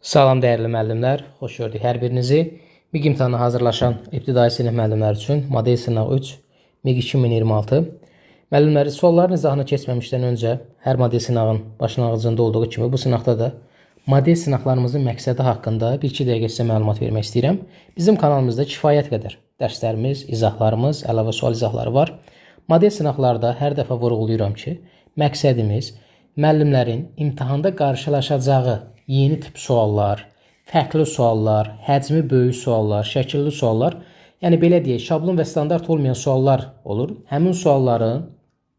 Salam dəyərli müəllimlər, xoş gördük hər birinizi. MİQ imtahanına hazırlaşan ibtidai sinif müəllimləri üçün model sınaq 3 MİQ 2026. Müəllimləri sualların izahına keçməmişdən öncə hər model sınağın başlanğıcında olduğu kimi bu sınaqda da model sınaqlarımızın məqsədi haqqında 1-2 dəqiqə sizə məlumat vermək istəyirəm. Bizim kanalımızda kifayət qədər dərslərimiz, izahlarımız, əlavə sual izahları var. Model sınaqlarda hər dəfə vurğulayıram ki, məqsədimiz müəllimlərin imtahanda qarşılaşacağı yeni tip suallar, fərqli suallar, həcmi böyük suallar, şəkilli suallar, yəni belə deyək, şablon və standart olmayan suallar olur. Həmin sualların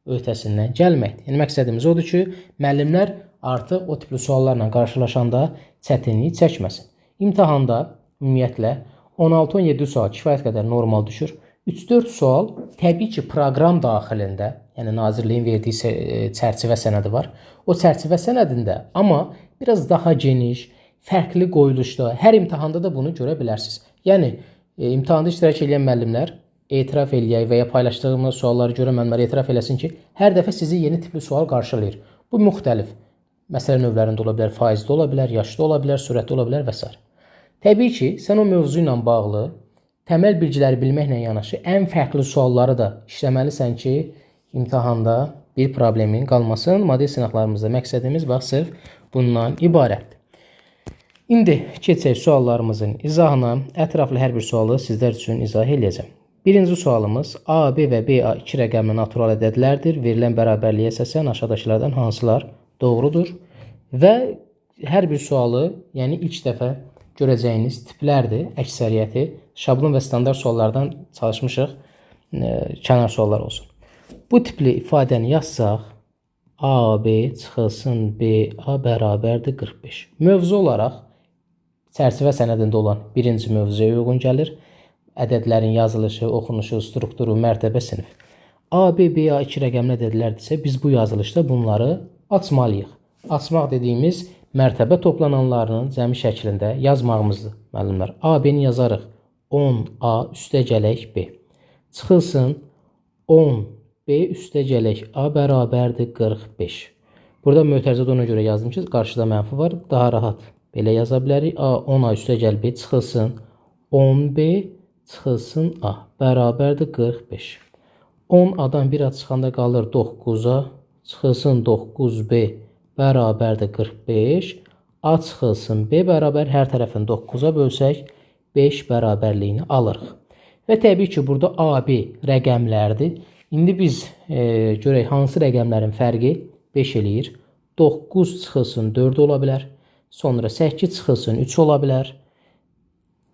öhdəsindən gəlməkdir. Yəni məqsədimiz odur ki, müəllimlər artıq o tipli suallarla qarşılaşanda çətinlik çəkməsin. İmtahanda ümumiyyətlə 16-17 sual kifayət qədər normal düşür. 3-4 sual təbii ki, proqram daxilində, yəni nazirliyin verdiyi çərçivə sənədi var. O çərçivə sənədində, amma biraz daha geniş, fərqli qoyuluşda, hər imtahanda da bunu görə bilərsiniz. Yəni, imtahanda iştirak edən müəllimlər etiraf eləyək və ya paylaşdığımız sualları görən müəllimlər etiraf eləsin ki, hər dəfə sizi yeni tipli sual qarşılayır. Bu müxtəlif məsələ növlərində ola bilər, faizdə ola bilər, yaşda ola bilər, sürətdə ola bilər və s. Təbii ki, sən o mövzu ilə bağlı təməl bilgiləri bilməklə yanaşı ən fərqli sualları da işləməlisən ki, imtahanda bir problemin qalmasın. Model sınaqlarımızda məqsədimiz bax sırf bundan ibarətdir. İndi keçək suallarımızın izahına. Ətraflı hər bir sualı sizlər üçün izah edəcəm. Birinci sualımız A, B və BA 2 rəqəmli natural ədədlərdir. Verilən bərabərliyə əsasən aşağıdakılardan hansılar doğrudur? Və hər bir sualı, yəni ilk dəfə görəcəyiniz tiplərdir. Əksəriyyəti şablon və standart suallardan çalışmışıq. Kənar suallar olsun. Bu tipli ifadəni yazsaq, A, B çıxılsın BA bərabərdir 45. Mövzu olaraq çərçivə sənədində olan birinci mövzuya uyğun gəlir. Ədədlərin yazılışı, oxunuşu, strukturu, mərtəbə, sinif. A, B, BA 2 rəqəmli ədədlərdirsə, biz bu yazılışda bunları açmalıyıq. Açmaq dediyimiz mərtəbə toplananlarının cəmi şəklində yazmağımızdır, müəllimlər. A, B-ni yazarıq 10A üstə gələk B. Çıxılsın 10B üstə gələk A bərabərdir 45. Burada mötərizədə ona görə yazdım ki, qarşıda mənfi var. Daha rahat belə yaza bilərik. A, 10A üstə gəl B çıxılsın 10B çıxılsın A bərabərdir 45. 10A-dan 1A çıxanda qalır 9A çıxılsın 9B bərabərdir 45. A çıxılsın B bərabər hər tərəfini 9-a bölsək 5 bərabərliyini alırıq. Və təbii ki, burada A, B rəqəmlərdir. İndi biz görək hansı rəqəmlərin fərqi 5 eləyir. 9 çıxılsın 4 ola bilər. Sonra 8 çıxılsın 3 ola bilər.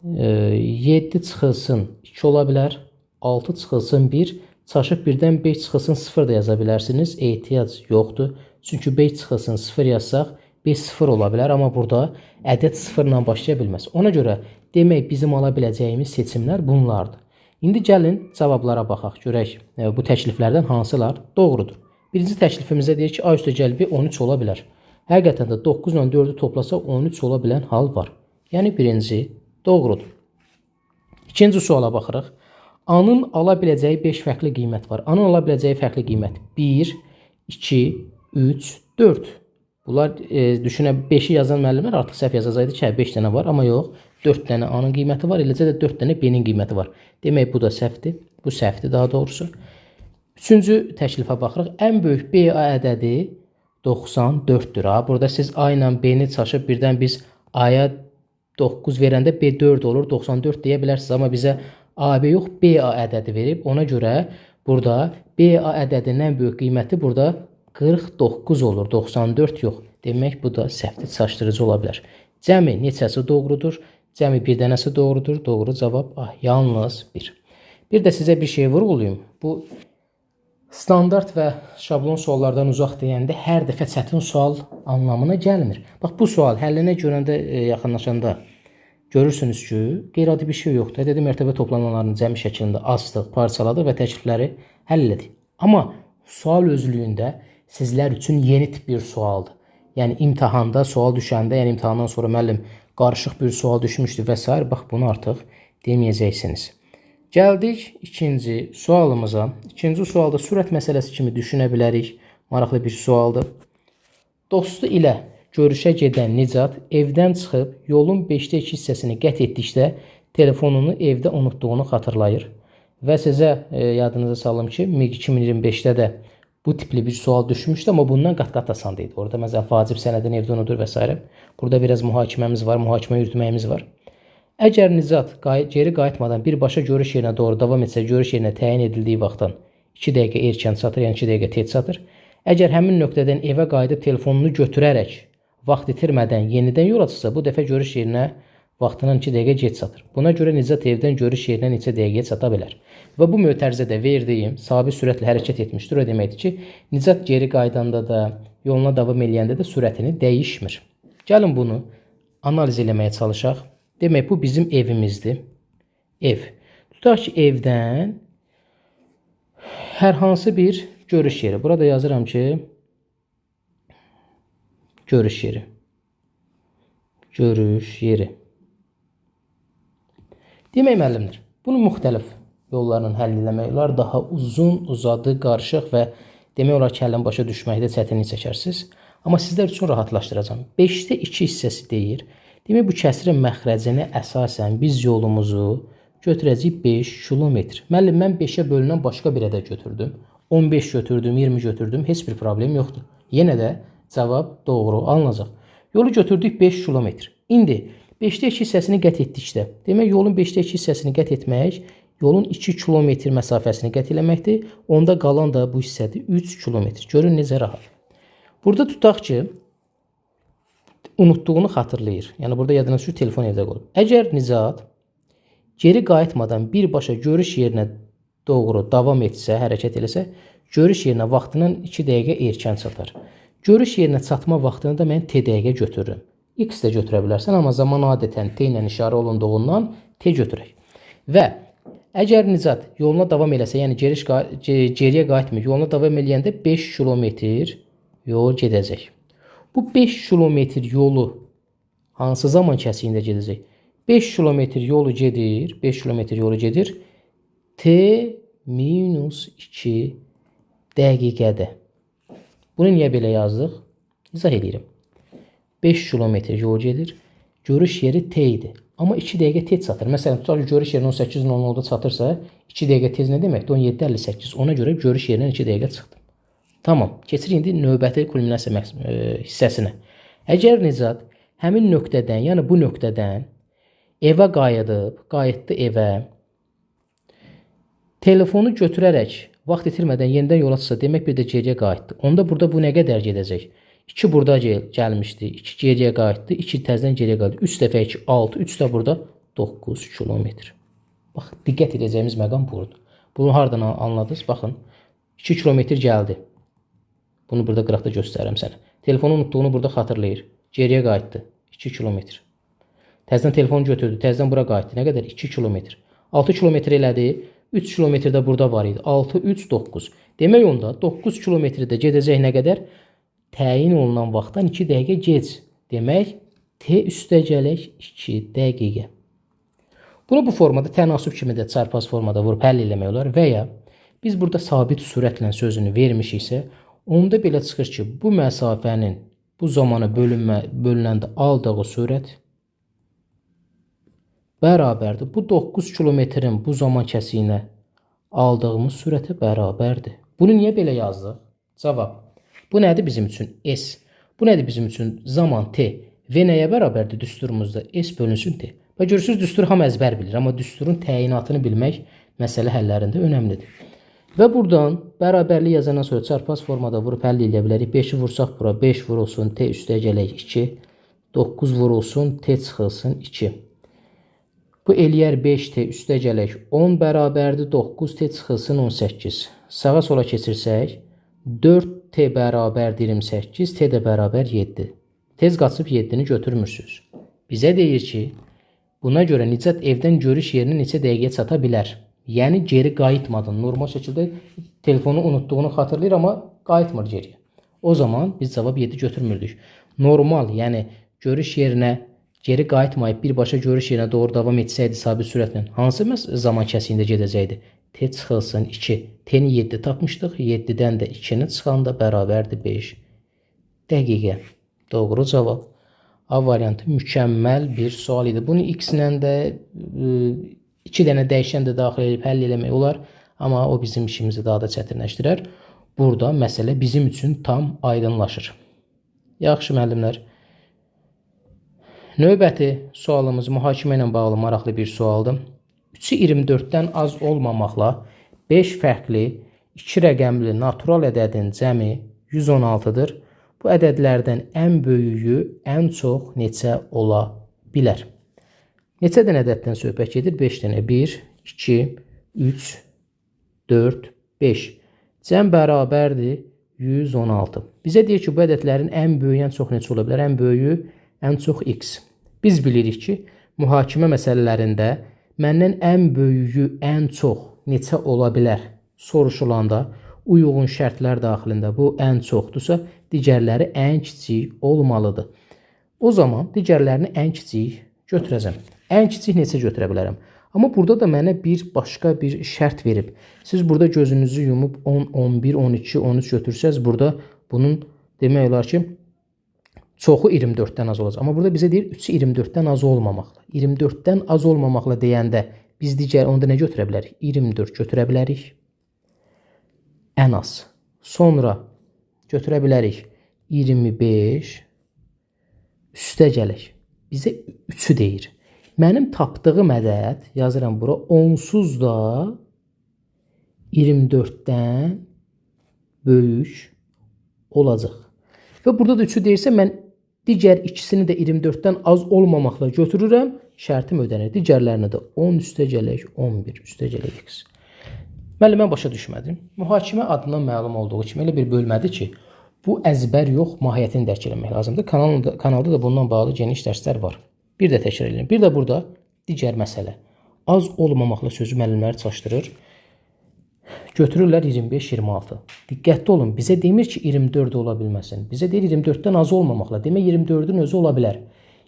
7 çıxılsın 2 ola bilər. 6 çıxılsın 1. Çaşıb 1-dən 5 çıxılsın 0 da yaza bilərsiniz. Ehtiyac yoxdur. Çünki 5 çıxılsın 0 yazsaq 5 0 ola bilər. Amma burada ədəd 0 ilə başlaya bilməz. Ona görə demək bizim ala biləcəyimiz seçimlər bunlardır. İndi gəlin cavablara baxaq. Görək bu təkliflərdən hansılar doğrudur. Birinci təklifimizdə deyir ki, A üstə gəl B 13 ola bilər. Həqiqətən də 9 ilə 4-ü toplasaq 13 ola bilən hal var. Yəni birinci doğrudur. İkinci suala baxırıq. A-nın ala biləcəyi 5 fərqli qiymət var. A-nın ala biləcəyi fərqli qiymət 1, 2, 3, 4. Bunlar düşünə 5-i yazan müəllimlər artıq səhv yazacaqdı ki, 5 dənə var, amma yox. 4 dənə A-nın qiyməti var, eləcə də 4 dənə B-nin qiyməti var. Demək, bu da səhvdir. Bu səhvdir daha doğrusu. Üçüncü təklifə baxırıq. Ən böyük BA ədədi 94-dür. Burada siz A ilə B-ni çaşıb birdən biz A-ya 9 verəndə B 4 olur, 94 deyə bilərsiniz. Amma bizə AB yox, BA ədədi verib. Ona görə burada BA ədədinin ən böyük qiyməti burada 49 olur, 94 yox. Demək, bu da səhvdir, çaşdırıcı ola bilər. Cəmi neçəsi doğrudur? Cəmi bir dənəsi doğrudur. Doğru cavab A. Yalnız 1. Bir də sizə bir şey vurğulayım. Bu standart və şablon suallardan uzaq deyəndə hər dəfə çətin sual anlamına gəlmir. Bax, bu sual həllinə görəndə yaxınlaşanda görürsünüz ki, qeyri-adi bir şey yoxdur. Ədədi mərtəbə toplananlarının cəmi şəklində açdıq, parçaladıq və təklifləri həll etdik. Amma sual özlüyündə sizlər üçün yeni tip bir sualdır. Yəni imtahanda sual düşəndə, yəni imtahandan sonra müəllim qarışıq bir sual düşmüşdü və s. Bax, bunu artıq deməyəcəksiniz. Gəldik ikinci sualımıza. İkinci sualda sürət məsələsi kimi düşünə bilərik. Maraqlı bir sualdır. Dostu ilə görüşə gedən Nicat evdən çıxıb yolun 5də 2 hissəsini qət etdikdə telefonunu evdə unutduğunu xatırlayır. Və sizə yadınıza salım ki, MiG 2025-də də bu tipli bir sual düşmüşdü, amma bundan qat-qat asan idi. Orada məsələn vacib sənədini evdə unudur və s. Burada biraz mühakiməmiz var, mühakimə yürütməyimiz var. Əgər Nicat geri qayıtmadan birbaşa görüş yerinə doğru davam etsə, görüş yerinə təyin edildiyi vaxtdan 2 dəqiqə erkən çatır, yəni 2 dəqiqə tez çatır. Əgər həmin nöqtədən evə qayıdıb telefonunu götürərək vaxt itirmədən yenidən yola çıxsa, bu dəfə görüş yerinə vaxtından 2 dəqiqə gec çatır. Buna görə Nicat evdən görüş yerinə neçə dəqiqəyə çata bilər. Və bu mötərizədə verdiyim sabit sürətlə hərəkət etmişdir. O deməkdir ki, Nicat geri qaydanda da, yoluna davam eləyəndə də sürətini dəyişmir. Gəlin bunu analiz eləməyə çalışaq. Demək, bu bizim evimizdir. Ev. Tutaq ki, evdən hər hansı bir görüş yeri. Burada yazıram ki, görüş yeri. Görüş yeri. Demək, müəllimlər, bunu müxtəlif yollarla həll eləmək olar. Daha uzun, uzadı, qarışıq və demək olar ki, hələn başa düşməkdə çətinlik çəkərsiniz. Amma sizlər üçün rahatlaşdıracağım. 5də 2 hissəsi deyir. Demək, bu kəsrin məxrəcinə əsasən biz yolumuzu götürəcəyik 5 kilometr. Müəllim, mən 5-ə bölünən başqa bir ədəd götürdüm. 15 götürdüm, 20 götürdüm. Heç bir problem yoxdur. Yenə də cavab doğru alınacaq. Yolu götürdük 5 kilometr. İndi 5də 2 hissəsini qət etdikdə, demək, yolun 5də 2 hissəsini qət etmək, yolun 2 kilometr məsafəsini qət eləməkdir. Onda qalan da bu hissədir 3 kilometr. Görün necə rahat. Burada tutaq ki, unutduğunu xatırlayır. Yəni, burada yadına düşür, telefon evdə qoyub. Əgər Nicat geri qayıtmadan birbaşa görüş yerinə doğru davam etsə, hərəkət eləsə, görüş yerinə vaxtından 2 dəqiqə erkən çatar. Görüş yerinə çatma vaxtını da mən T dəqiqə götürürüm. X də götürə bilərsən, amma zaman adətən T ilə işarə olunduğundan T götürək. Və əgər Nicat yoluna davam eləsə, yəni geriyə qayıtmır, yoluna davam eləyəndə 5 kilometr yol gedəcək. Bu 5 kilometr yolu hansı zaman kəsiyində gedəcək? 5 kilometr yolu gedir, 5 kilometr yolu gedir T minus 2 dəqiqədə. Bunu niyə belə yazdıq? İzah edirəm. 5 kilometr yol gedir. Görüş yeri T idi. Amma 2 dəqiqə tez çatır. Məsələn, tutaq ki, görüş yerinə 18:00-da çatırsa, 2 dəqiqə tez nə deməkdir? 17:58. Ona görə görüş yerindən 2 dəqiqə çıxdım. Tamam. Keçir indi növbəti kulminasiya hissəsinə. Əgər Nicat həmin nöqtədən, yəni bu nöqtədən evə qayıtdı evə, telefonu götürərək vaxt itirmədən yenidən yola çıxsa, demək bir də geriyə qayıtdı. Onda burada bu nə qədər gedəcək? 2 burada gəlmişdi, 2 geriyə qayıtdı, 2 təzədən geriyə qayıtdı. 3 dəfə 2, 6, 3 də burada 9 kilometr. Bax, diqqət edəcəyimiz məqam budur. Bunu hardan anladınız? Baxın, 2 kilometr gəldi. Bunu burada qıraqda göstərirəm sənə. Telefonu unutduğunu burada xatırlayır. Geriyə qayıtdı, 2 kilometr. Təzədən telefonu götürdü, təzədən bura qayıtdı. Nə qədər? 2 kilometr. 6 kilometr elədi, 3 kilometr də burada var idi. 6, 3, 9. Demək onda 9 kilometrdə gedəcək nə qədər? Təyin olunan vaxtdan 2 dəqiqə gec. Demək, T üstəgələk 2 dəqiqə. Bunu bu formada tənasüb kimi də çarpaz formada vurub həll eləmək olar və ya biz burada sabit sürətlə sözünü vermişiksə, onda belə çıxır ki, bu məsafənin bu zamana bölünəndə aldığı sürət bərabərdir. Bu 9 kilometrin bu zaman kəsiyinə aldığımız sürətə bərabərdir. Bunu niyə belə yazdıq? Cavab. Bu nədir bizim üçün? S. Bu nədir bizim üçün? Zaman T. V nəyə bərabərdir düsturumuzda? S bölünsün T. Və görürsünüz, düstur hamı əzbər bilir. Amma düsturun təyinatını bilmək məsələ həllərində önəmlidir. Və buradan bərabərlik yazandan sonra çarpaz formada vurub həll edə bilərik. 5-i vursaq bura, 5 vurulsun, T üstəgələk 2. 9 vurulsun, T çıxılsın 2. Bu eləyər 5T üstəgələk 10 bərabərdir. 9T çıxılsın 18. Sağa sola keçirsək, 4T bərabər 28, T də bərabər 7. Tez qaçıb 7-ni götürmürsünüz. Bizə deyir ki, buna görə Nicat evdən görüş yerinə neçə dəqiqəyə çata bilər? Yəni, geri qayıtmadın. Normal şəkildə telefonu unutduğunu xatırlayır, amma qayıtmır geriyə. O zaman biz cavab 7 götürmürdük. Normal, yəni görüş yerinə geri qayıtmayıb birbaşa görüş yerinə doğru davam etsəydi sabit sürətlə, hansı zaman kəsiyində gedəcəkdi? T çıxılsın 2. T-ni 7 tapmışdıq. 7-dən də 2-ni çıxanda bərabərdir 5 dəqiqə. Doğru cavab. A variantı mükəmməl bir sual idi. Bunu x-lə də 2 dənə dəyişən də daxil edib həll eləmək olar. Amma o bizim işimizi daha da çətinləşdirər. Burada məsələ bizim üçün tam aydınlaşır. Yaxşı müəllimlər. Növbəti sualımız mühakimə ilə bağlı maraqlı bir sualdır. 3-ü 24-dən az olmamaqla 5 fərqli 2 rəqəmli natural ədədin cəmi 116-dır. Bu ədədlərdən ən böyüyü ən çox neçə ola bilər? Neçə dənə ədəddən söhbət gedir? 5 dənə. 1, 2, 3, 4, 5. Cəm bərabərdir 116. Bizə deyir ki, bu ədədlərin ən böyüyü ən çox neçə ola bilər? Ən böyüyü ən çox x. Biz bilirik ki, mühakimə məsələlərində məndən ən böyüyü ən çox neçə ola bilər soruşulanda uyğun şərtlər daxilində bu ən çoxdursa, digərləri ən kiçik olmalıdır. O zaman digərlərini ən kiçik götürəcəm. Ən kiçik neçə götürə bilərəm? Amma burada da mənə başqa bir şərt verib. Siz burada gözünüzü yumub 10, 11, 12, 13 götürsəz, burada bunun demək olar ki, çoxu 24-dən az olacaq. Amma burada bizə deyir 3-ü 24-dən az olmamaqla. 24-dən az olmamaqla deyəndə biz digər onda nə götürə bilərik? 24 götürə bilərik. Ən az. Sonra götürə bilərik 25 üstə gələk. Bizə 3-ü deyir. Mənim tapdığım ədəd, yazıram bura, onsuz da 24-dən böyük olacaq. Və burada da 3-ü deyirsə, mən digər ikisini də 24-dən az olmamaqla götürürəm, şərtim ödənir. Digərlərini də 10 üstə gələk, 11 üstə gələk x. Müəllim, mən başa düşmədim. Mühakimə adından məlum olduğu kimi elə bir bölmədir ki, bu əzbər yox, mahiyyətini dərk eləmək lazımdır. Kanalda da bundan bağlı geniş dərslər var. Bir də təkrar edin. Bir də burada digər məsələ. Az olmamaqla sözü müəllimləri çaşdırır. Götürürlər 25-26. Diqqətli olun. Bizə demir ki, 24 ola bilməsin. Bizə deyir 24-dən az olmamaqla. Demək 24-ün özü ola bilər.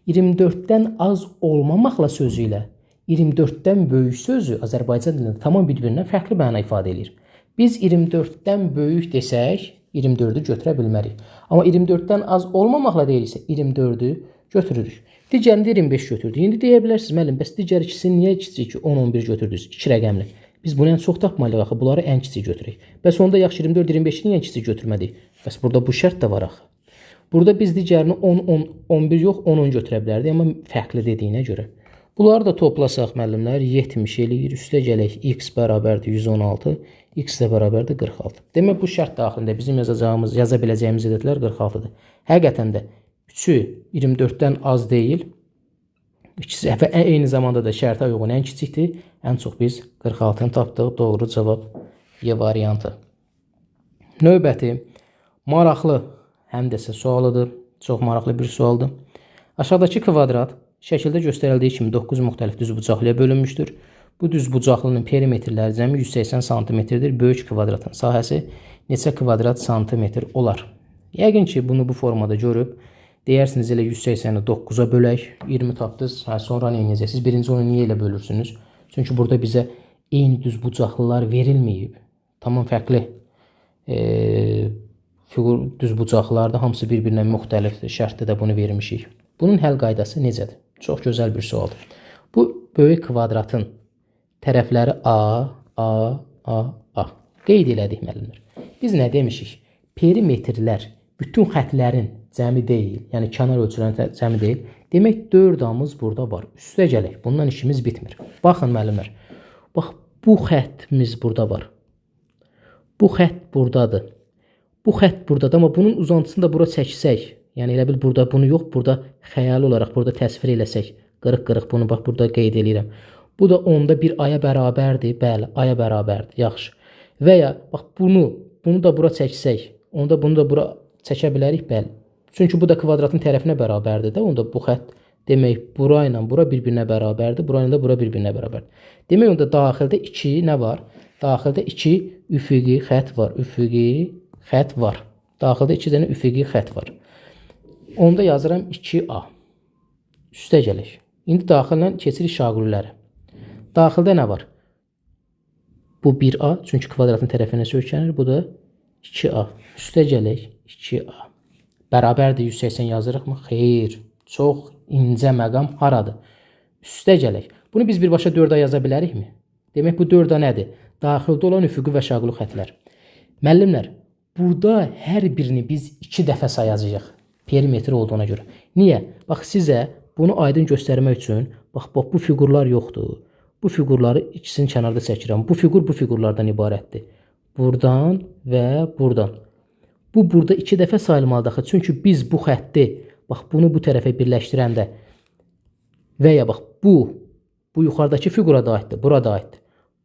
24-dən az olmamaqla sözü ilə 24-dən böyük sözü Azərbaycan dilində tamam bir-birindən fərqli məna ifadə edir. Biz 24-dən böyük desək, 24-ü götürə bilmərik. Amma 24-dən az olmamaqla deyirsə, 24-ü götürürük. Digərində 25 götürdük. İndi deyə bilərsiniz, müəllim, bəs digər ikisini niyə kiçik ki, 10-11 götürdünüz? 2 rəqəmli. Biz bunu ən çox tapmalıyıq axı, bunları ən kiçik götürək. Bəs onda yaxşı 24-25-i niyə ən kiçik götürmədik? Bəs burada bu şərt də var axı. Burada biz digərini 10, 11 yox, 10 götürə bilərdik, amma fərqli dediyinə görə. Bunları da toplasaq müəllimlər 70 eləyir. Üstə gələk x bərabərdir 116, x də bərabərdir 46. Demək bu şərt daxilində bizim yaza biləcəyimiz ədədlər 46-dır. Həqiqətən də 3-ü 24-dən az deyil. İkisi və eyni zamanda da şərtə uyğun ən kiçikdir. Ən çox biz 46-nı tapdıq. Doğru cavab Y variantı. Növbəti maraqlı həm dəsə sualıdır. Çox maraqlı bir sualdır. Aşağıdakı kvadrat şəkildə göstərildiyi kimi 9 müxtəlif düzbucaqlıya bölünmüşdür. Bu düzbucaqlının perimetrləri cəmi 180 cm-dir. Böyük kvadratın sahəsi neçə kvadrat santimetr olar? Yəqin ki, bunu bu formada görüb deyərsiniz elə 180-i 9-a bölək, 20 tapdınız, sonra nə edəcəksiniz? Birinci onu niyə elə bölürsünüz? Çünki burada bizə eyni düzbucaqlılar verilməyib. Tamam fərqli fiqur düzbucaqlarda hamısı bir-birindən müxtəlifdir. Şərtdə də bunu vermişik. Bunun həll qaydası necədir? Çox gözəl bir sualdır. Bu böyük kvadratın tərəfləri A. Qeyd elədik müəllimlər. Biz nə demişik? Perimetrlər bütün xətlərin cəmi deyil, yəni kənar ölçülərin cəmi deyil. Demək 4-amız burada var. Üstə gələk. Bundan işimiz bitmir. Baxın müəllimlər. Bax bu xəttimiz burada var. Bu xətt buradadır. Bu xətt buradadır, amma bunun uzantısını da bura çəksək, yəni elə bil burada bunu yox, burada xəyali olaraq burada təsvir eləsək, qırıq-qırıq bunu bax burada qeyd edirəm. Bu da onda bir aya bərabərdir. Bəli, aya bərabərdir. Yaxşı. Və ya bax bunu da bura çəksək, onda bunu da bura çəkə bilərik. Bəli. Çünki bu da kvadratın tərəfinə bərabərdir də. Onda bu xətt demək bura ilə bura bir-birinə bərabərdir. Bura ilə də bura bir-birinə bərabərdir. Demək onda daxildə 2 nə var? Daxildə 2 üfüqi xətt var. Üfüqi xətt var. Daxildə 2 dənə üfüqi xətt var. Onda yazıram 2A. Üstə gələk. İndi daxildən keçirik şaqülləri. Daxildə nə var? Bu 1A, çünki kvadratın tərəfinə söykənir. Bu da 2A. Üstə gələk 2A. Bərabərdir 180 yazırıqmı? Xeyr. Çox incə məqam haradır? Üstə gələk. Bunu biz birbaşa 4A yaza bilərikmi? Demək bu 4A nədir? Daxildə olan üfüqi və şaquli xətlər. Müəllimlər, burada hər birini biz 2 dəfə sayacağıq. Perimetr olduğuna görə. Niyə? Bax sizə bunu aydın göstərmək üçün bax bu fiqurlar yoxdur. Bu fiqurları ikisini kənarda çəkirəm. Bu fiqur bu fiqurlardan ibarətdir. Buradan və buradan. Bu burada 2 dəfə sayılmalıdır. Çünki biz bu xətti bax bunu bu tərəfə birləşdirəndə və ya bax bu yuxarıdakı fiqura da aiddir, burada aiddir.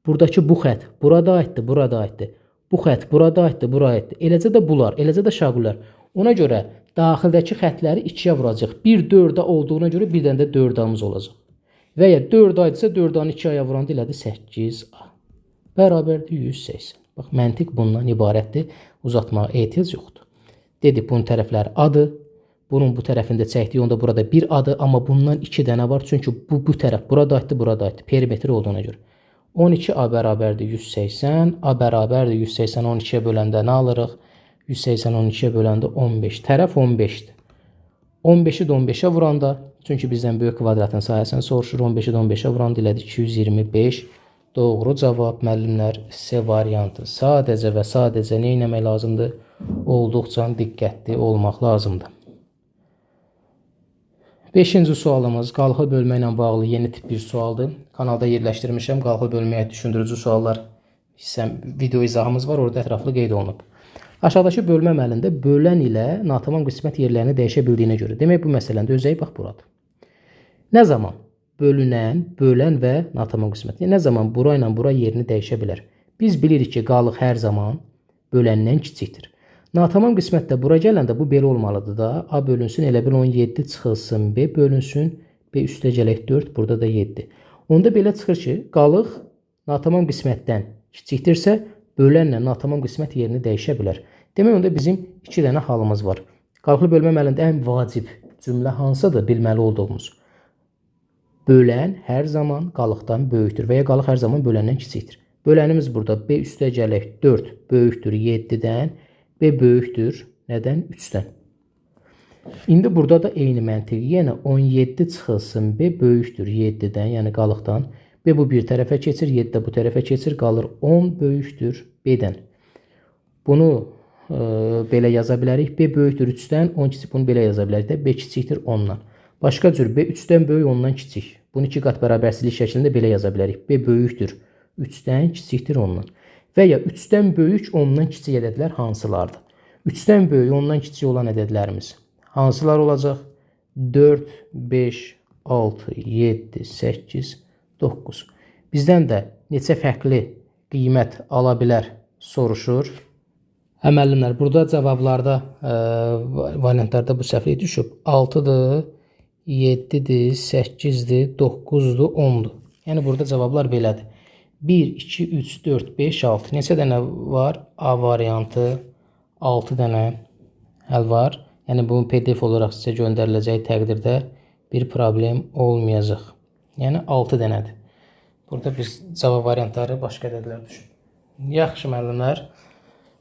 Buradakı bu xətt burada aiddir, burada aiddir. Bu xətt burada aiddir, bura aiddir. Eləcə də bunlar, eləcə də şaqullar. Ona görə daxildəki xəttləri 2-yə vuracaq. Bir 4A olduğuna görə bir dənə də 4A'mız olacaq. Və ya 4A idisə 4A'nı 2-yə vuranda elədi 8A. Bərabərdir 180. Bax, məntiq bundan ibarətdir. Uzatmağa ehtiyac yoxdur. Dedik, bunun tərəfləri adır. Bunun bu tərəfində çəkdiyi onda burada bir adı, amma bundan 2 dənə var. Çünki bu tərəf burada aiddir, burada aiddir. Perimetri olduğuna görə. 12A bərabərdir 180. A bərabərdir 180. 12-yə böləndə nə alırıq? 180 12-yə böləndə 15. Tərəf 15-dir. 15-i də 15-ə vuranda, çünki bizdən böyük kvadratın sayəsini soruşur. 15-i də 15-ə vuranda elədi 225. Doğru cavab müəllimlər C variantı. Sadəcə və sadəcə nə etmək lazımdır? Olduqca diqqətli olmaq lazımdır. 5-ci sualımız qalxı bölmə ilə bağlı yeni tip bir sualdır. Kanalda yerləşdirmişəm. Qalxı bölməyə düşündürücü suallar video izahımız var. Orada ətraflı qeyd olunub. Aşağıdakı bölmə əməlində bölən ilə natamam qismət yerlərini dəyişə bildiyinə görə. Demək, bu məsələndə özəyi bax buradır. Nə zaman bölünən, bölən və natamam qismət. Nə zaman bura ilə bura yerini dəyişə bilər? Biz bilirik ki, qalıq hər zaman böləndən kiçikdir. Natamam qismətdə bura gələndə bu belə olmalıdır da. A bölünsün, elə bil 17 çıxılsın. B bölünsün, B üstə gələk 4, burada da 7. Onda belə çıxır ki, qalıq natamam qismətdən kiçikdirsə, bölənlə natamam qismət yerini dəyişə bilər. Demək, onda bizim 2 dənə halımız var. Qalxı bölmə əməlində ən vacib cümlə hansıdır bilməli olduğumuz? Bölən hər zaman qalıqdan böyükdür və ya qalıq hər zaman böləndən kiçikdir. Bölənimiz burada B üstə gələk 4 böyükdür 7-dən. B böyükdür. Nədən? 3-dən. İndi burada da eyni məntiq. Yenə 17 çıxılsın. B böyükdür 7-dən, yəni qalıqdan. B bu bir tərəfə keçir, 7 də bu tərəfə keçir. Qalır 10 böyükdür B-dən. Bunu belə yaza bilərik. B böyükdür 3-dən, 10 kiçik. Bunu belə yaza bilərik də. B kiçikdir 10-dan. Başqa cür B 3-dən böyük 10-dan kiçik. Bunu 2 qat bərabərsizlik şəklində belə yaza bilərik. B böyükdür 3-dən, kiçikdir 10-dan. Və ya 3-dən böyük 10-dan kiçik ədədlər hansılardır? 3-dən böyük 10-dan kiçik olan ədədlərimiz hansılar olacaq? 4, 5, 6, 7, 8, 9. Bizdən də neçə fərqli qiymət ala bilər soruşur. Müəllimlər, burada cavablarda, variantlarda bu səhvlik düşüb. 6-dır, 7-dir, 8-dir, 9-dur, 10-dur. Yəni burada cavablar belədir. 1, 2, 3, 4, 5, 6. Neçə dənə var? A variantı 6 dənə həll var. Yəni bu PDF olaraq sizə göndəriləcək təqdirdə bir problem olmayacaq. Yəni 6 dənədir. Burada biz cavab variantları başqa ədədlər düşün. Yaxşı müəllimlər.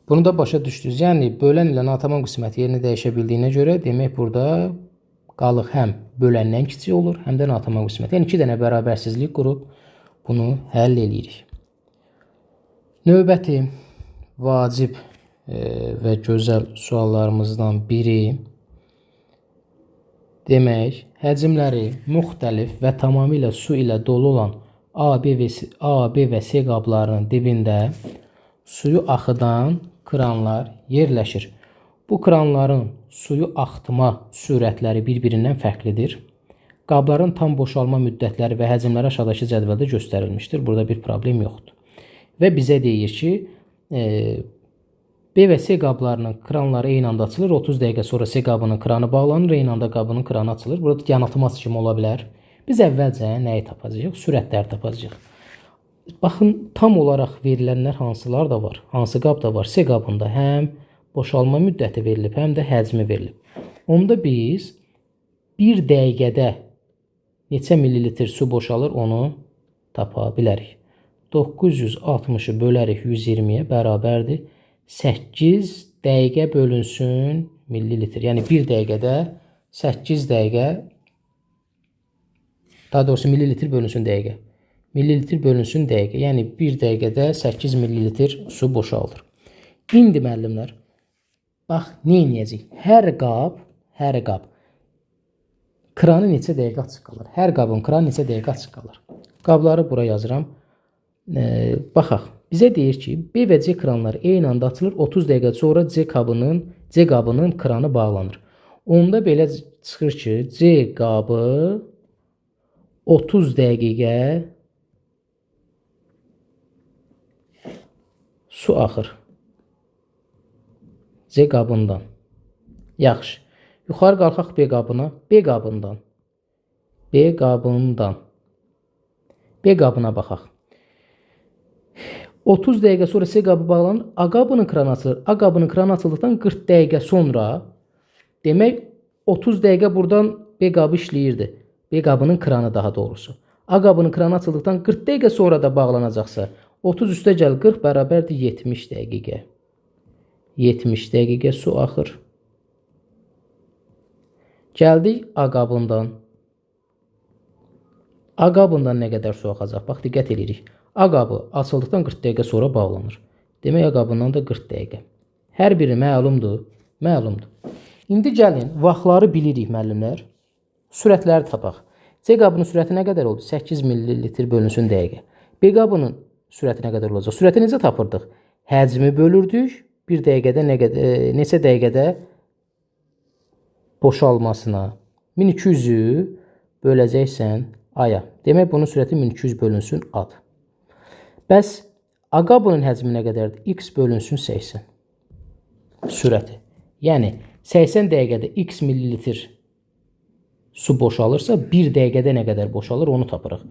Bunu da başa düşdünüz. Yəni bölən ilə natamam qismət yerini dəyişə bildiyinə görə demək burada qalıq həm böləndən kiçik olur, həm də natamam qismət. Yəni 2 dənə bərabərsizlik qurub bunu həll edirik. Növbəti vacib və gözəl suallarımızdan biri demək, həcmləri müxtəlif və tamamilə su ilə dolu olan A, B və C qablarının dibində suyu axıdan kranlar yerləşir. Bu kranların suyu axıtma sürətləri bir-birindən fərqlidir. Qabların tam boşalma müddətləri və həcmləri aşağıdakı cədvəldə göstərilmişdir. Burada bir problem yoxdur. Və bizə deyir ki, B və C qablarının kranları eyni anda açılır. 30 dəqiqə sonra C qabının kranı bağlanır. Eyni anda qabının kranı açılır. Burada yanıltmaz kimi ola bilər. Biz əvvəlcə nəyi tapacağıq? Sürətləri tapacağıq. Baxın, tam olaraq verilənlər hansılar da var? Hansı qab da var? C qabında həm boşalma müddəti verilib, həm də həcmi verilib. Onda biz 1 dəqiqədə neçə millilitr su boşalır onu tapa bilərik. 960-ı bölərik 120-yə bərabərdir. 8 dəqiqə bölünsün millilitr. Yəni 1 dəqiqədə 8 dəqiqə, daha doğrusu millilitr bölünsün dəqiqə. Millilitr bölünsün dəqiqə. Yəni 1 dəqiqədə 8 millilitr su boşaldır. İndi müəllimlər, bax, nə edəcəyik? Hər qab kranı neçə dəqiqə açıq qalır? Hər qabın kranı neçə dəqiqə açıq qalır? Qabları bura yazıram. Baxaq. Bizə deyir ki, B və C kranları eyni anda açılır. 30 dəqiqə sonra C qabının kranı bağlanır. Onda belə çıxır ki, C qabı 30 dəqiqə su axır. C qabından. Yaxşı. Yuxarı qalxaq B qabına. B qabına baxaq. 30 dəqiqə sonra C qabı bağlanır. A qabının kranı açılır. A qabının kranı açıldıqdan 40 dəqiqə sonra, demək 30 dəqiqə buradan B qabı işləyirdi. B qabının kranı daha doğrusu. A qabının kranı açıldıqdan 40 dəqiqə sonra da bağlanacaqsa, 30 üstə gəl 40 bərabərdir 70 dəqiqə. 70 dəqiqə su axır. Gəldik A qabından. A qabından nə qədər su axacaq? Bax, diqqət edirik. A qabı açıldıqdan 40 dəqiqə sonra bağlanır. Demək, A qabından da 40 dəqiqə. Hər biri məlumdur. İndi gəlin, vaxtları bilirik müəllimlər. Sürətləri tapaq. C qabının sürəti nə qədər oldu? 8 millilitr bölünsün dəqiqə. B qabının sürəti nə qədər olacaq? Sürəti necə tapırdıq? Həcmi bölürdük. Bir dəqiqədə neçə dəqiqədə boşalmasına. 1200-ü böləcəksən A-ya. Demək, bunun sürəti 1200 bölünsün A-dır. Bəs A qabının həcmi nə qədərdir? X bölünsün 80. Sürəti. Yəni, 80 dəqiqədə X millilitr su boşalırsa, 1 dəqiqədə nə qədər boşalır, onu tapırıq.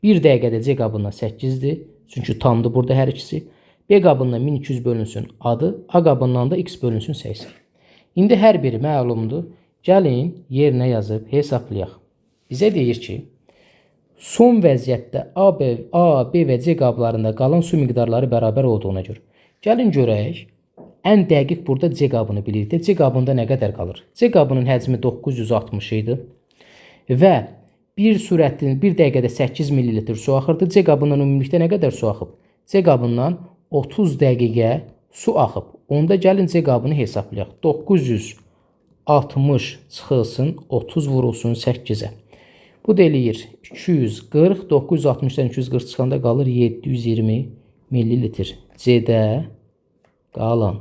1 dəqiqədə C qabından 8-dir. Çünki tamdır burada hər ikisi. B qabından 1200 bölünsün A-dır. A qabından da X bölünsün 80. İndi hər biri məlumdur. Gəlin, yerinə yazıb hesablayaq. Bizə deyir ki, son vəziyyətdə A, B və C qablarında qalan su miqdarları bərabər olduğuna görə. Gəlin görək, ən dəqiq burada C qabını bilirik. C qabında nə qədər qalır? C qabının həcmi 960 idi və bir dəqiqədə 8 millilitr su axırdı. C qabından ümumilikdə nə qədər su axıb? C qabından 30 dəqiqə su axıb. Onda gəlin C qabını hesablayaq. 960 çıxılsın, 30 vurulsun 8-ə. Bu da eləyir 240, 960-dan 240 çıxanda qalır 720 millilitr. C-də qalan.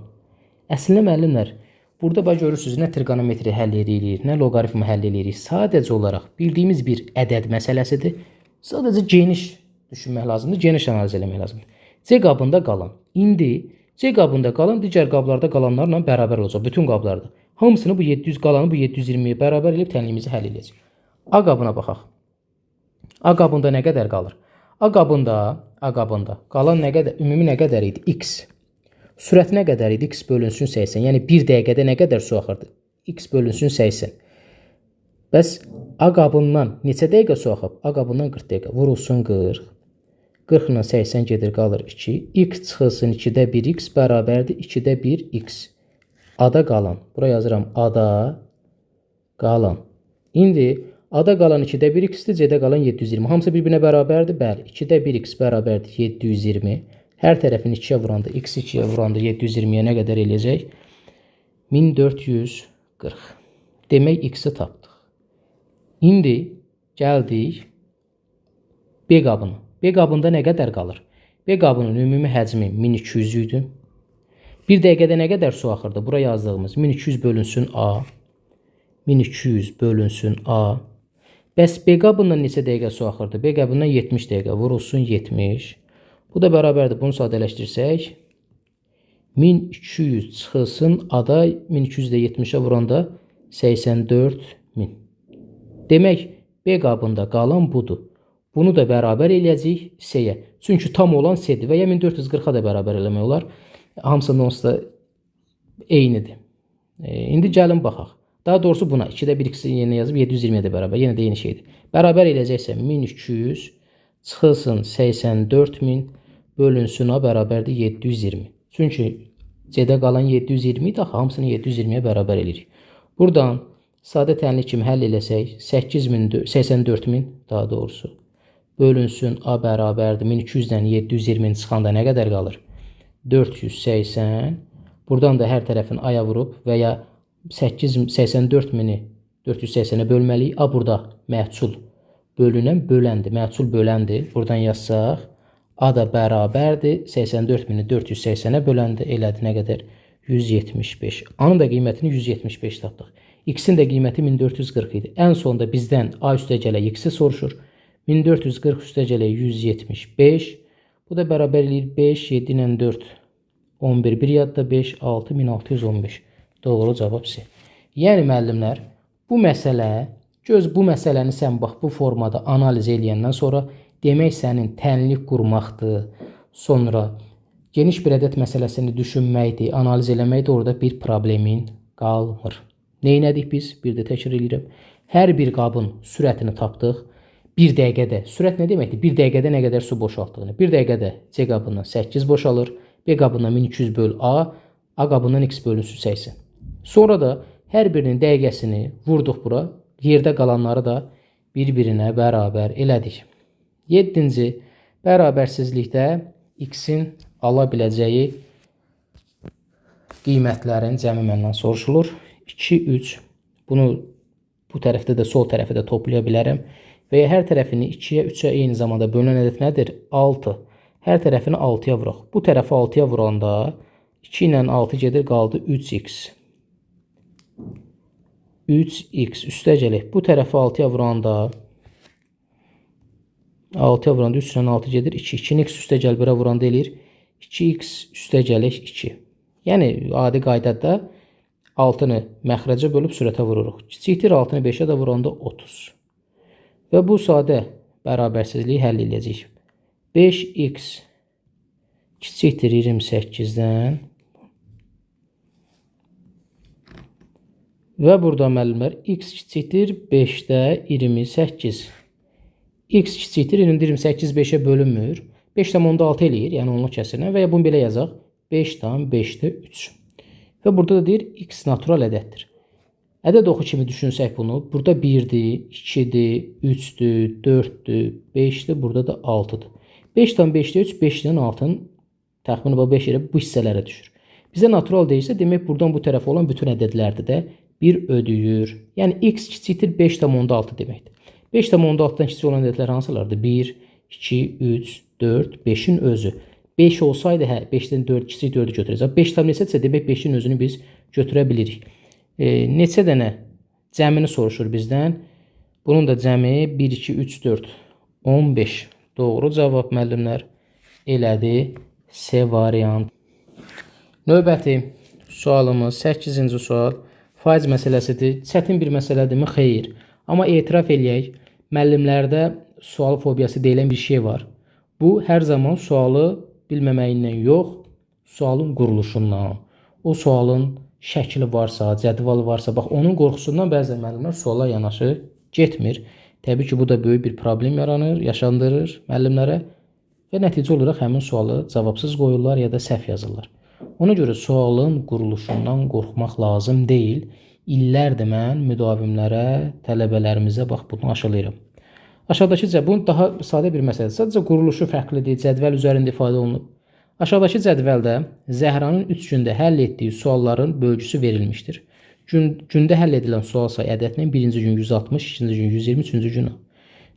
Əslində müəllimlər, burada bax görürsünüz, nə trigonometri həll edirik, nə loqaritmi həll edirik. Sadəcə olaraq bildiyimiz bir ədəd məsələsidir. Sadəcə geniş düşünmək lazımdır, geniş analiz eləmək lazımdır. C qabında qalan. İndi C qabında qalan digər qablarda qalanlarla bərabər olacaq. Bütün qablarda. Hamısını bu 700 qalanı bu 720-yə bərabər eləyib tənliyimizi həll edəcək. A qabına baxaq. A qabında nə qədər qalır? A qabında qalan nə qədər, ümumi nə qədər idi? X. Sürəti nə qədər idi? X bölünsün 80. Yəni 1 dəqiqədə nə qədər su axırdı? X bölünsün 80. Bəs A qabından neçə dəqiqə su axıb? A qabından 40 dəqiqə. Vurulsun 40. 40 ilə 80 gedir, qalır 2. X çıxılsın 2-də 1x bərabərdir 2-də 1x. A-da qalan. Bura yazıram A-da qalan. İndi A-da qalan 2-də 1x-dir, C-də qalan 720. Hamısı bir-birinə bərabərdir. Bəli, 2-də 1x bərabərdir 720. Hər tərəfini 2-yə vuranda, x 2-yə vuranda 720-yə nə qədər eləyəcək? 1440. Demək, x-i tapdıq. İndi gəldik B qabına. B qabında nə qədər qalır? B qabının ümumi həcmi 1200 idi. Bir dəqiqədə nə qədər su axırdı? Bura yazdığımız 1200 bölünsün A. 1200 bölünsün A. Bəs B qabından neçə dəqiqə su axırdı? B qabından 70 dəqiqə. Vurulsun 70. Bu da bərabərdir. Bunu sadələşdirsək 1200 çıxılsın A-da 1200-də 70-ə vuranda 84.000. Demək, B qabında qalan budur. Bunu da bərabər eləyəcəyik C-yə. Çünki tam olan C-dir və ya 1440-a da bərabər eləmək olar. Hamısının onsuz da eynidir. İndi gəlin baxaq. Daha doğrusu buna 2-də 1x-i yerinə yazıb 720-yə də bərabər. Yenə də eyni şeydir. Bərabər eləyəcəksə 1200 çıxılsın 84.000 bölünsün A bərabərdir 720. Çünki C-də qalan 720 idi, axı hamısını 720-yə bərabər edirik. Buradan sadə tənlik kimi həll eləsək, 84.000 daha doğrusu bölünsün A bərabərdir 1200-dən 720-ni çıxanda nə qədər qalır? 480. Buradan da hər tərəfin aya vurub və ya 84.000-i 480-ə bölməliyik. A burada məhsul bölünən böləndir. Məhsul böləndir. Buradan yazsaq A da bərabərdir 84.000-i 480-ə böləndir. Elədi nə qədər? 175. A-nın da qiymətini 175 tapdıq. X-in də qiyməti 1440 idi. Ən sonda bizdən A üstəgələk X-i soruşur. 1440 üstəgələk 175. Bu da bərabər eləyir 5, 7 ilə 4, 11. Bir yadda 5, 6, 1615. Doğru cavab C. Yəni müəllimlər, bu məsələ, göz bu məsələni sən bax bu formada analiz eləyəndən sonra demək sənin tənlik qurmaqdır. Sonra geniş bir ədəd məsələsini düşünməkdir, analiz eləməkdir. Orada bir problemin qalmır. Neynədik biz? Bir də təkrar edirəm. Hər bir qabın sürətini tapdıq. 1 dəqiqədə. Sürət nə deməkdir? 1 dəqiqədə nə qədər su boşaltdığını. 1 dəqiqədə C qabından 8 boşalır. B qabından 1200 böl A. A qabından X bölünsün 80. Sonra da hər birinin dəqiqəsini vurduq bura. Yerdə qalanları da bir-birinə bərabər elədik. 7-ci bərabərsizlikdə X-in ala biləcəyi qiymətlərin cəmi məndən soruşulur. 2, 3. Bunu bu tərəfdə də sol tərəfə də toplaya bilərəm. Və ya hər tərəfini 2-yə, 3-ə eyni zamanda bölünən ədəd nədir? 6. Hər tərəfini 6-ya vuraq. Bu tərəfi 6-ya vuranda 2 ilə 6 gedir, qaldı 3x. 3x üstəgələk. Bu tərəfi 6-ya vuranda 6-ya vuranda 3 ilə 6 gedir, 2. 2x üstəgəl 1-ə vuranda eləyir 2x üstəgələk 2. Yəni adi qaydada 6-nı məxrəcə bölüb sürətə vururuq. Kiçikdir 6-nı 5-ə də vuranda 30. Və bu sadə bərabərsizliyi həll edəcəyik. 5x kiçikdir 28-dən və burada müəllimlər x kiçikdir 5-də 28. X kiçikdir 28 5-ə bölünmür. 5/6 eləyir, yəni onluq kəsirinə və ya bunu belə yazaq. 5/5-də 3. Və burada da deyir x natural ədəddir. Ədəd oxu kimi düşünsək bunu, burada 1-dir, 2-dir, 3-dür, 4-dür, 5-dir, burada da 6-dır. 5/5-də 3, 5-dən 6-nın təxmini 5 yerə bu hissələrə düşür. Bizə natural deyilsə, demək buradan bu tərəfə olan bütün ədədlərdə də 1 ödəyir. Yəni x kiçikdir 5/6 deməkdir. 5/6-dan kiçik olan ədədlər hansılardır? 1, 2, 3, 4, 5-in özü. 5 olsaydı, 5-dən 4 kiçik 4-ü götürəcək. 5 tam neçədirsə, demək 5-in özünü biz götürə bilirik. Neçə dənə cəmini soruşur bizdən. Bunun da cəmi 1, 2, 3, 4, 15. Doğru cavab müəllimlər elədi C variant. Növbəti sualımız 8-ci sual. Faiz məsələsidir. Çətin bir məsələdirmi? Xeyr. Amma etiraf eləyək, müəllimlərdə sual fobiyası deyilən bir şey var. Bu, hər zaman sualı bilməməyindən yox, sualın quruluşundan, o sualın şəkli varsa, cədvalı varsa, bax onun qorxusundan bəzən müəllimlər suala yanaşı getmir. Təbii ki, bu da böyük bir problem yaranır, yaşandırır müəllimlərə və nəticə olaraq həmin sualı cavabsız qoyurlar ya da səhv yazırlar. Ona görə sualın quruluşundan qorxmaq lazım deyil. İllərdir mən müdavimlərə, tələbələrimizə bax bunu aşılayıram. Aşağıdakı bu daha sadə bir məsələdir. Sadəcə quruluşu fərqlidir, cədvəl üzərində ifadə olunub. Aşağıdakı cədvəldə Zəhranın 3 gündə həll etdiyi sualların bölgüsü verilmişdir. Gündə həll edilən sual sayı ədədinin birinci gün 160, ikinci gün 120, üçüncü gün.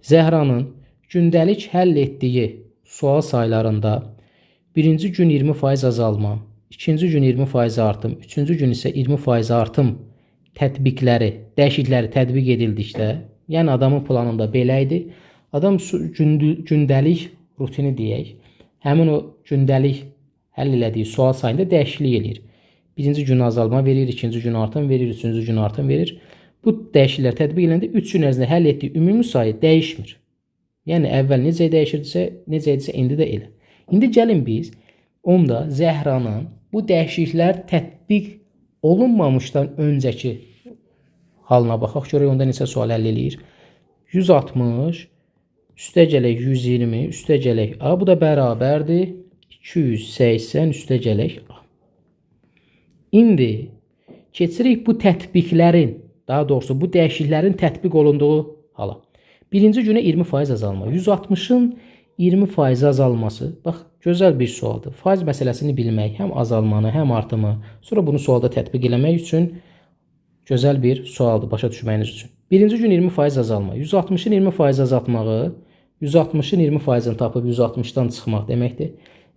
Zəhranın gündəlik həll etdiyi sual saylarında birinci gün 20% azalma, ikinci gün 20% artım, üçüncü gün isə 20% artım tətbiqləri, dəyişiklikləri tətbiq edildikdə, yəni adamın planında belə idi. Adam gündəlik rutini deyək, həmin o gündəlik həll elədiyi sual sayında dəyişiklik eləyir. Birinci gün azalma verir, ikinci gün artım verir, üçüncü gün artım verir. Bu dəyişikliklər tətbiq ediləndə 3 gün ərzində həll etdiyi ümumi sayı dəyişmir. Yəni əvvəl necə idisə indi də elə. İndi gəlin biz onda Zəhranın bu dəyişikliklər tətbiq olunmamışdan öncəki halına baxaq. Görək onda neçə sual həll eləyir. 160 üstəgələk 120 üstəgələk A. Bu da bərabərdir 280 üstəgələk A. İndi keçirik bu tətbiqlərin, daha doğrusu bu dəyişikliklərin tətbiq olunduğu hala. Birinci günə 20% azalma. 160-ın 20% azalması. Bax, gözəl bir sualdır. Faiz məsələsini bilmək, həm azalmanı, həm artımı, sonra bunu sualda tətbiq eləmək üçün gözəl bir sualdır, başa düşməyiniz üçün. Birinci gün 20% azalma. 160-ın 20% azaltmağı, 160-ın 20%-ni tapıb 160-dan çıxmaq deməkdir.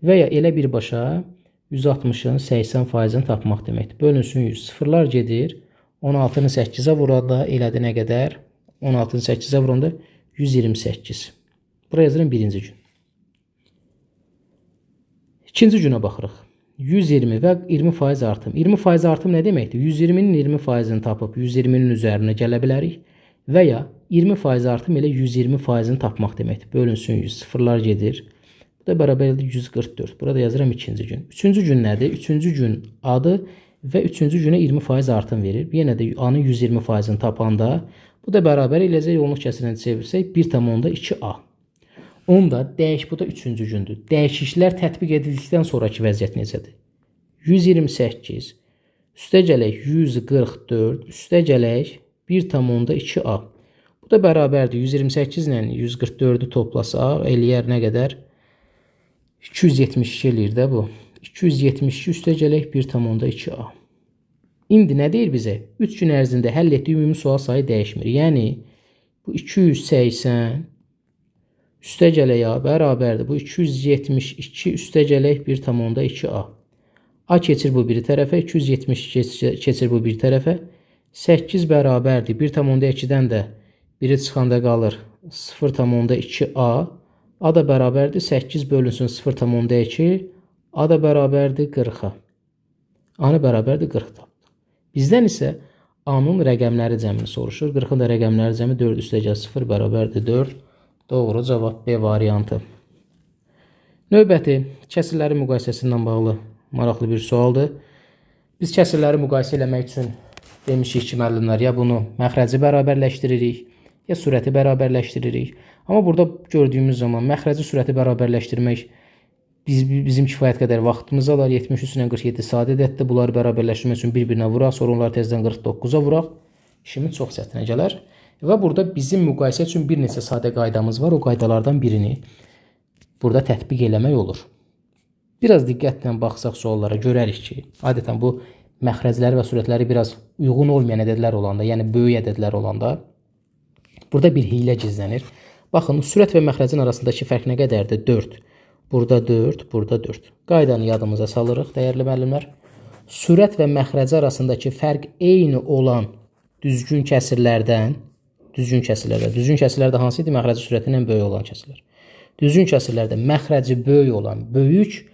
Və ya elə birbaşa 160-ın 80%-ni tapmaq deməkdir. Bölünsün 100. Sıfırlar gedir. 16-nı 8-ə vuranda elədi nə qədər? 16-nı 8-ə vuranda 128. Buraya yazıram birinci gün. İkinci günə baxırıq. 120 və 20% artım. 20% artım nə deməkdir? 120-nin 20%-ni tapıb 120-nin üzərinə gələ bilərik. Və ya 20% artım elə 120%-ni tapmaq deməkdir. Bölünsün 100. Sıfırlar gedir. Bu da bərabərdir 144. Burada yazıram ikinci gün. Üçüncü gün nədir? Üçüncü gün adı və üçüncü günə 20% artım verir. Yenə də A-nın 120%-ni tapanda bu da bərabər eləcək yolluq kəsirini çevirsək 1,2A. Onda bu da üçüncü gündür. Dəyişikliklər tətbiq edildikdən sonraki vəziyyət necədir? 128 üstə gələk 144 üstə gələk 1,2A. Bu da bərabərdir 128 ilə 144-ü toplasaq eləyər nə qədər? 272 eləyir də bu. 272 üstə gələk 1,2A. İndi nə deyir bizə? 3 gün ərzində həll etdiyi ümumi sual sayı dəyişmir. Yəni bu 280 üstə gələk A bərabərdir. Bu 272 üstə gələk 1,2A. A keçir bu biri tərəfə, 272 keçir bu biri tərəfə. 8 bərabərdir. 1,2-dən də biri çıxanda qalır 0,2A. A da bərabərdir 8 bölünsün 0,2. A da bərabərdir 40-a. A-nı bərabərdir 40-da. Bizdən isə A-nın rəqəmləri cəmini soruşur. 40-ın da rəqəmləri cəmi 4 üstə gəl 0 bərabərdir 4. Doğru cavab B variantı. Növbəti kəsirlərin müqayisəsi ilə bağlı maraqlı bir sualdır. Biz kəsirləri müqayisə eləmək üçün demişik ki, müəllimlər ya bunu məxrəci bərabərləşdiririk, ya sürəti bərabərləşdiririk. Amma burada gördüyümüz zaman məxrəci sürəti bərabərləşdirmək bizim kifayət qədər vaxtımız alar. 73 ilə 47 sadə ədəddir. Bunları bərabərləşdirmək üçün bir-birinə vuraq, sonra onları tezdən 49-a vuraq. İşimiz çox çətinə gələr. Və burada bizim müqayisə üçün bir neçə sadə qaydamız var. O qaydalardan birini burada tətbiq eləmək olur. Biraz diqqətlə baxsaq suallara görərik ki, adətən bu məxrəcləri və sürətləri biraz uyğun olmayan ədədlər olanda, yəni böyük ədədlər olanda burada bir hiylə gizlənir. Baxın, sürət və məxrəcin arasındakı fərq nə qədərdir? 4. Burada 4, burada 4. Qaydanı yadımıza salırıq, dəyərli müəllimlər. Sürət və məxrəci arasındakı fərq eyni olan düzgün kəsirlərdə hansı idi? Məxrəci sürətindən böyük olan kəsirlər. Düzgün kəsirlərdə məxrəci böyük olan böyük,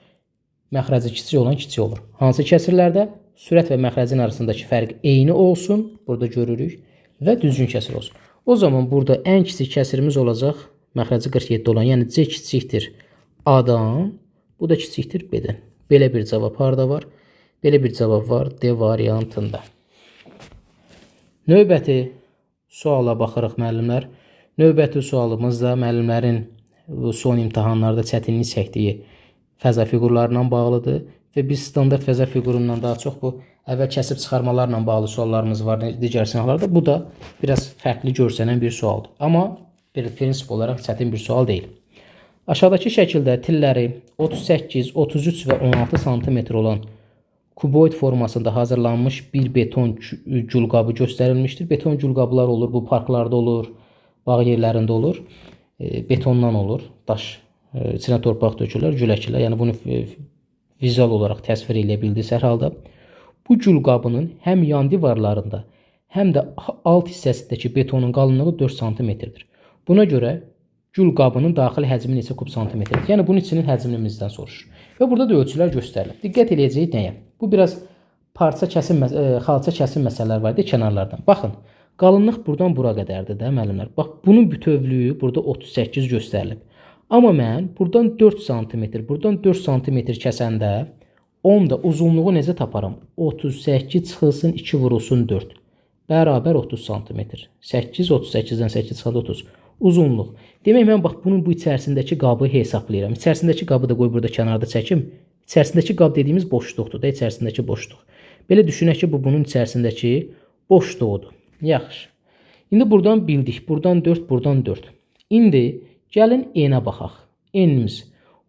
məxrəci kiçik olan kiçik olur. Hansı kəsirlərdə? Sürət və məxrəcin arasındakı fərq eyni olsun, burada görürük, və düzgün kəsir olsun. O zaman burada ən kiçik kəsirimiz olacaq, məxrəci 47 olan, yəni C kiçikdir A-dan, bu da kiçikdir B-dən. Belə bir cavab harada var? Belə bir cavab var D variantında. Növbəti suala baxırıq müəllimlər. Növbəti sualımız da müəllimlərin son imtahanlarda çətinlik çəkdiyi fəza fiqurlarla bağlıdır. Və biz standart fəza fiqurundan daha çox bu əvvəl kəsib çıxarmalarla bağlı suallarımız var digər sınavlarda. Bu da biraz fərqli görsənən bir sualdır. Amma bir prinsip olaraq çətin bir sual deyil. Aşağıdakı şəkildə tilləri 38, 33 və 16 sm olan kuboid formasında hazırlanmış bir beton gülqabı göstərilmişdir. Beton gülqabılar olur, bu parklarda olur, bağ yerlərində olur. Betondan olur, daş, içinə torpaq tökülür, güləklər. Yəni bunu vizual olaraq təsvir edə bildiniz hər halda. Bu gülqabının həm yan divarlarında, həm də alt hissəsindəki betonun qalınlığı 4 cm-dir. Buna görə gülqabının daxili həcmi neçə kub santimetrdir? Yəni bunun içinin həcmimizdən soruşur. Və burada da ölçülər göstərilir. Diqqət edəcəyik nəyə? Bu biraz xalça kəsim məsələlər var idi kənarlardan. Baxın, qalınlıq buradan bura qədərdir də müəllimlər. Bax, bunun bütövlüyü burada 38 göstərilib. Amma mən buradan 4 cm, buradan 4 cm kəsəndə onda uzunluğu necə taparam? 38 çıxılsın 2 vurulsun 4. Bərabər 30 cm. 8, 38-dən 8 çıxıldı 30. Uzunluq. Demək, mən bax, bunun bu içərisindəki qabı hesablayıram. İçərisindəki qabı da qoy burada kənarda çəkim. İçərisindəki qab dediyimiz boşluqdur da, içərisindəki boşluq. Belə düşünək ki, bu bunun içərisindəki boşluqdur. Yaxşı. İndi buradan bildik. Buradan 4, buradan 4. İndi gəlin n-ə baxaq. N-imiz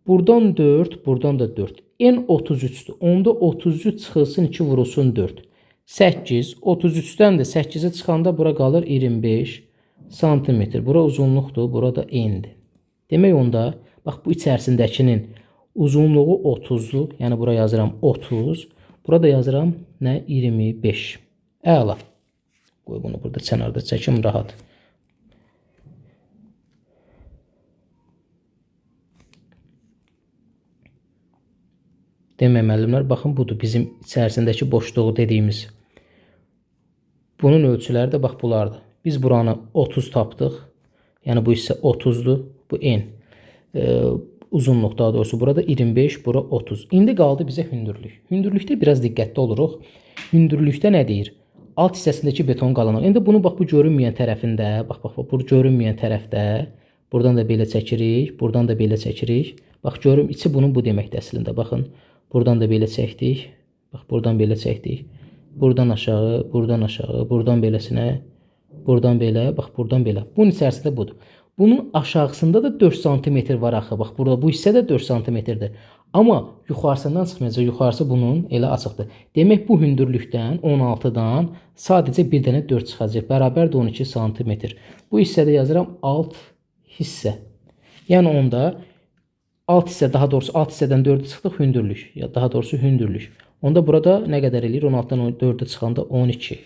buradan 4, buradan da 4. N 33'dür. Onda 33 çıxılsın 2 vurulsun 4. 8. 33'dən də 8'e çıxanda bura qalır 25 santimetr. Bura uzunluqdur. Bura da n'dir. Demək onda bax bu içərisindəkinin uzunluğu 30'dur. Yəni bura yazıram 30. Burada yazıram nə? 25. Əla. Qoy bunu burada kənarda çəkim rahat. Demək müəllimlər, baxın budur bizim içərisindəki boşluğu dediyimiz. Bunun ölçüləri də bax bunlardır. Biz buranı 30 tapdıq. Yəni bu hissə 30'dur. Bu n. Uzunluq daha doğrusu burada 25, bura 30. İndi qaldı bizə hündürlük. Hündürlükdə biraz diqqətli oluruq. Hündürlükdə nə deyir? Alt hissəsindəki beton qalınlıq. İndi bunu bax bu görünməyən tərəfində, bax bu görünməyən tərəfdə, buradan da belə çəkirik, buradan da belə çəkirik. Bax görüm içi bunun bu deməkdir əslində. Baxın, buradan da belə çəkdik. Bax buradan belə çəkdik. Buradan aşağı, buradan aşağı, buradan beləsinə, buradan belə, bax buradan belə. Bunun içərisində budur. Bunun aşağısında da 4 cm var axı. Bax burada bu hissə də 4 cm-dir. Amma yuxarısından çıxmayacaq. Yuxarısı bunun elə açıqdır. Demək bu hündürlükdən 16-dan sadəcə bir dənə 4 çıxacaq. Bərabər də 12 cm. Bu hissədə yazıram alt hissə. Yəni onda alt hissə, daha doğrusu alt hissədən 4-ü çıxdıq hündürlük. Ya daha doğrusu hündürlük. Onda burada nə qədər eləyir? 16-dan 4-ü çıxanda 12.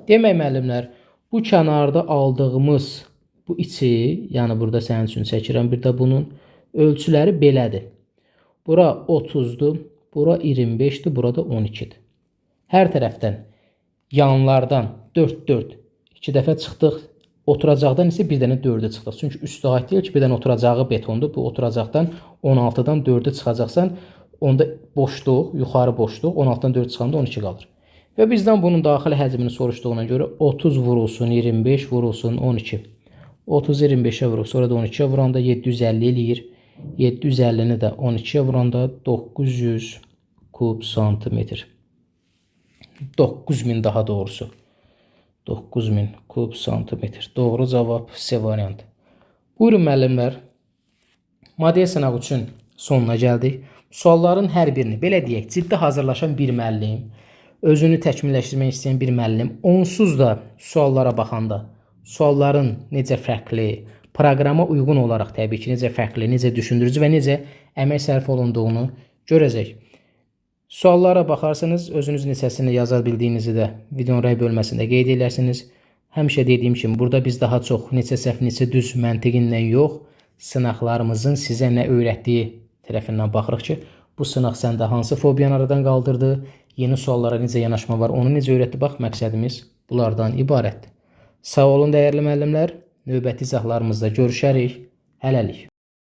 Demək müəllimlər, bu kənarda aldığımız bu içi, yəni burada sənin üçün çəkirəm, bir də bunun ölçüləri belədir. Bura 30'dur, bura 25'dir, burada 12'dir. Hər tərəfdən yanlardan 4, 4, 2 dəfə çıxdıq. Oturacaqdan isə bir dənə 4'e çıxdıq. Çünki üstə aid deyil ki, bir dənə oturacağı betondur. Bu oturacaqdan 16'dan 4'e çıxacaqsan, onda boşluq, yuxarı boşluq, 16'dan 4 çıxanda 12 qalır. Və bizdən bunun daxili həcmini soruşduğuna görə 30 vurulsun, 25 vurulsun, 12. 30 25'e vurur. Sonra da 12'ye vuranda 750 eləyir. 750'ni də 12'ye vuranda 900 kub santimetr. 9000 daha doğrusu. 9000 kub santimetr. Doğru cavab C variantı. Buyurun müəllimlər. Model sınağı üçün sonuna gəldik. Sualların hər birini belə deyək, ciddi hazırlaşan bir müəllim, özünü təkmilləşdirmək istəyən bir müəllim, onsuz da suallara baxanda sualların necə fərqli, proqrama uyğun olaraq təbii ki, necə fərqli, necə düşündürücü və necə əmək sərf olunduğunu görəcək. Suallara baxarsanız, özünüz neçəsini yaza bildiyinizi də videonun rəy bölməsində qeyd edərsiniz. Həmişə dediyim kimi, burada biz daha çox neçə səhv, neçə düz məntiqindən yox, sınaqlarımızın sizə nə öyrətdiyi tərəfindən baxırıq ki, bu sınaq səndə hansı fobiyanı aradan qaldırdı, yeni suallara necə yanaşma var, onu necə öyrətdi, bax, məqsədimiz bunlardan ibarətdir. Sağ olun dəyərli müəllimlər, növbəti izahlarımızda görüşərik, hələlik.